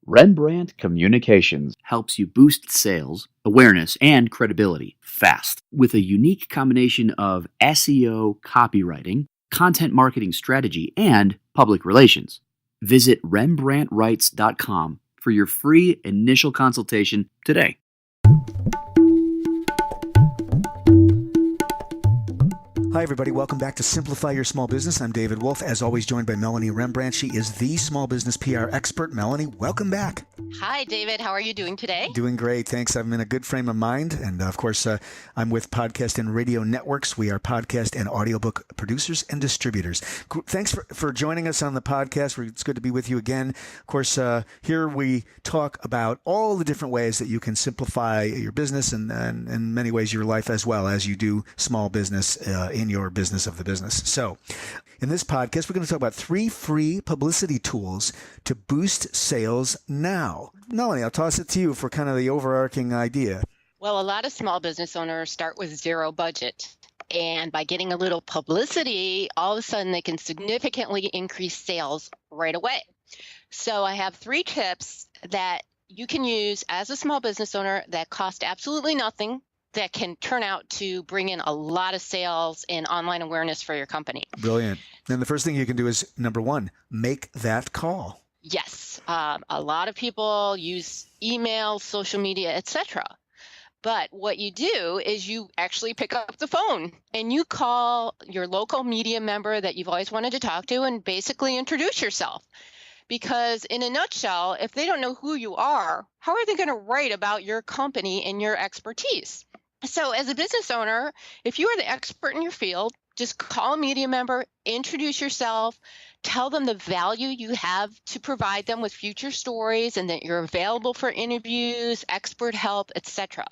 Rembrandt Communications helps you boost sales, awareness, and credibility fast with a unique combination of SEO, copywriting, content marketing strategy, and public relations. Visit RembrandtWrites.com for your free initial consultation today. Hi, everybody. Welcome back to Simplify Your Small Business. I'm David Wolf, as always joined by Melanie Rembrandt. She is the small business PR expert. Melanie, welcome back. Hi, David. How are you doing today? Doing great. Thanks. I'm in a good frame of mind. And of course, I'm with Podcast and Radio Networks. We are podcast and audiobook producers and distributors. Thanks for joining us on the podcast. It's good to be with you again. Of course, here we talk about all the different ways that you can simplify your business and in many ways your life as well as you do small business in your business of the business. So in this podcast, we're going to talk about 3 free publicity tools to boost sales now. Melanie, I'll toss it to you for kind of the overarching idea. Well, a lot of small business owners start with zero budget. And by getting a little publicity, all of a sudden they can significantly increase sales right away. So I have 3 tips that you can use as a small business owner that cost absolutely nothing, that can turn out to bring in a lot of sales and online awareness for your company. Brilliant. And the first thing you can do is, number 1, make that call. Yes. A lot of people use email, social media, etc. But what you do is you actually pick up the phone and you call your local media member that you've always wanted to talk to and basically introduce yourself. Because in a nutshell, if they don't know who you are, how are they going to write about your company and your expertise? So as a business owner, if you are the expert in your field, just call a media member, introduce yourself, tell them the value you have to provide them with future stories and that you're available for interviews, expert help, etc.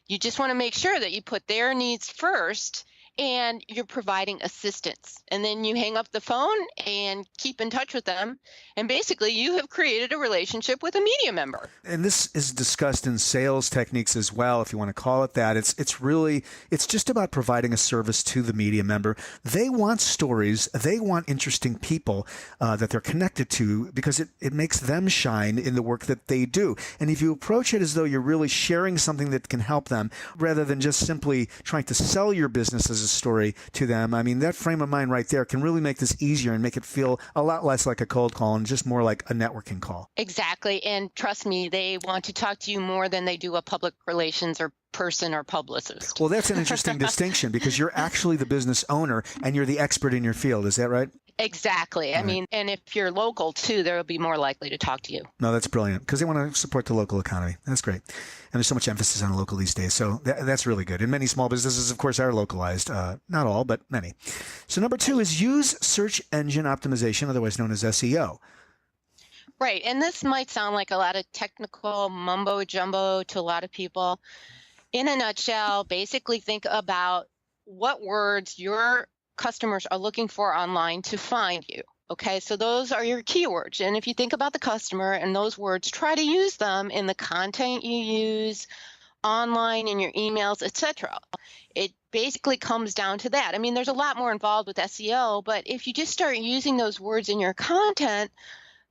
You just want to make sure that you put their needs first and you're providing assistance. And then you hang up the phone and keep in touch with them. And basically, you have created a relationship with a media member. And this is discussed in sales techniques as well, if you want to call it that. It's just about providing a service to the media member. They want stories. They want interesting people that they're connected to because it makes them shine in the work that they do. And if you approach it as though you're really sharing something that can help them rather than just simply trying to sell your business as a story to them, I mean, that frame of mind right there can really make this easier and make it feel a lot less like a cold call and just more like a networking call. Exactly. And trust me, they want to talk to you more than they do a public relations or person or publicist. Well, that's an interesting distinction because you're actually the business owner and you're the expert in your field. Is that right? Exactly. Right. I mean, and if you're local too, they'll be more likely to talk to you. No, that's brilliant because they want to support the local economy. That's great. And there's so much emphasis on local these days. So that's really good. And many small businesses, of course, are localized. Not all, but many. So number 2 is use search engine optimization, otherwise known as SEO. Right. And this might sound like a lot of technical mumbo jumbo to a lot of people. In a nutshell, basically think about what words your customers are looking for online to find you. Okay, so those are your keywords. And if you think about the customer and those words, try to use them in the content you use online, in your emails, etc. It basically comes down to that. I mean, there's a lot more involved with SEO, but if you just start using those words in your content,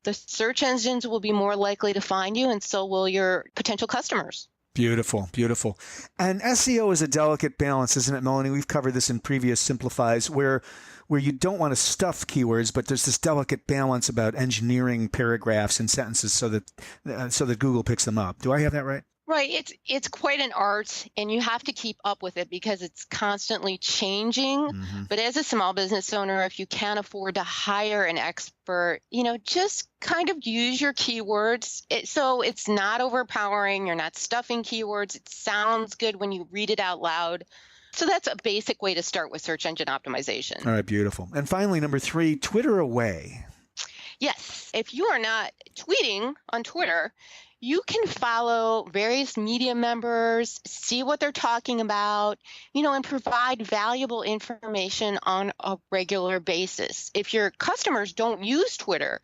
the search engines will be more likely to find you, and so will your potential customers. Beautiful, beautiful. And SEO is a delicate balance, isn't it, Melanie? We've covered this in previous Simplifies where you don't want to stuff keywords, but there's this delicate balance about engineering paragraphs and sentences so that Google picks them up. Do I have that right? Right. It's quite an art, and you have to keep up with it because it's constantly changing. Mm-hmm. But as a small business owner, if you can't afford to hire an expert, just kind of use your keywords. So it's not overpowering. You're not stuffing keywords. It sounds good when you read it out loud. So that's a basic way to start with search engine optimization. All right, beautiful. And finally, number 3, Twitter away. Yes. If you are not tweeting on Twitter, you can follow various media members, see what they're talking about, and provide valuable information on a regular basis. If your customers don't use Twitter,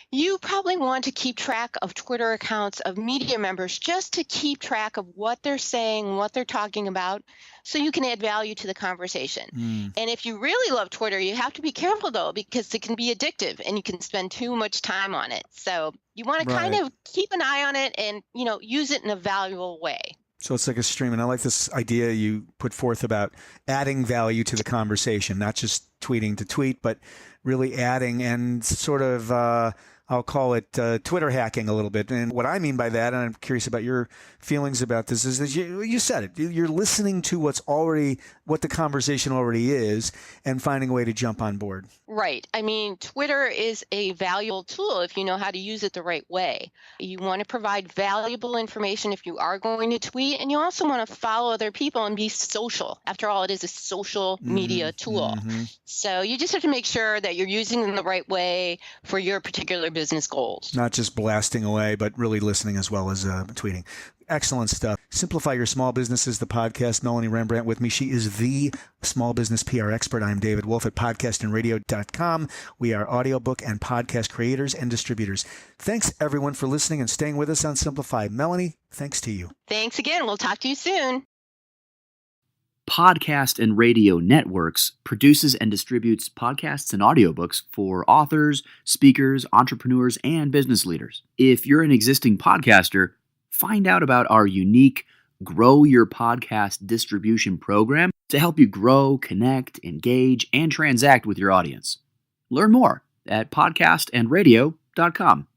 You probably want to keep track of Twitter accounts of media members just to keep track of what they're saying, what they're talking about, so you can add value to the conversation. Mm, And if you really love Twitter, you have to be careful though, because it can be addictive and you can spend too much time on it. So you want to kind right. of keep an eye on it and, use it in a valuable way. So it's like a stream. And I like this idea you put forth about adding value to the conversation, not just tweeting to tweet, but really adding and sort of, I'll call it Twitter hacking a little bit. And what I mean by that, and I'm curious about your feelings about this, is that you said it. You're listening to what the conversation already is and finding a way to jump on board. Right. I mean, Twitter is a valuable tool if you know how to use it the right way. You want to provide valuable information if you are going to tweet, and you also want to follow other people and be social. After all, it is a social media tool. Mm-hmm. So you just have to make sure that you're using them the right way for your particular business goals. Not just blasting away, but really listening as well as tweeting. Excellent stuff. Simplify Your Small Business is the podcast. Melanie Rembrandt with me. She is the small business PR expert. I'm David Wolf at podcastingradio.com. We are audiobook and podcast creators and distributors. Thanks, everyone, for listening and staying with us on Simplify. Melanie, thanks to you. Thanks again. We'll talk to you soon. Podcast and Radio Networks produces and distributes podcasts and audiobooks for authors, speakers, entrepreneurs, and business leaders. If you're an existing podcaster, find out about our unique Grow Your Podcast distribution program to help you grow, connect, engage, and transact with your audience. Learn more at podcastandradio.com.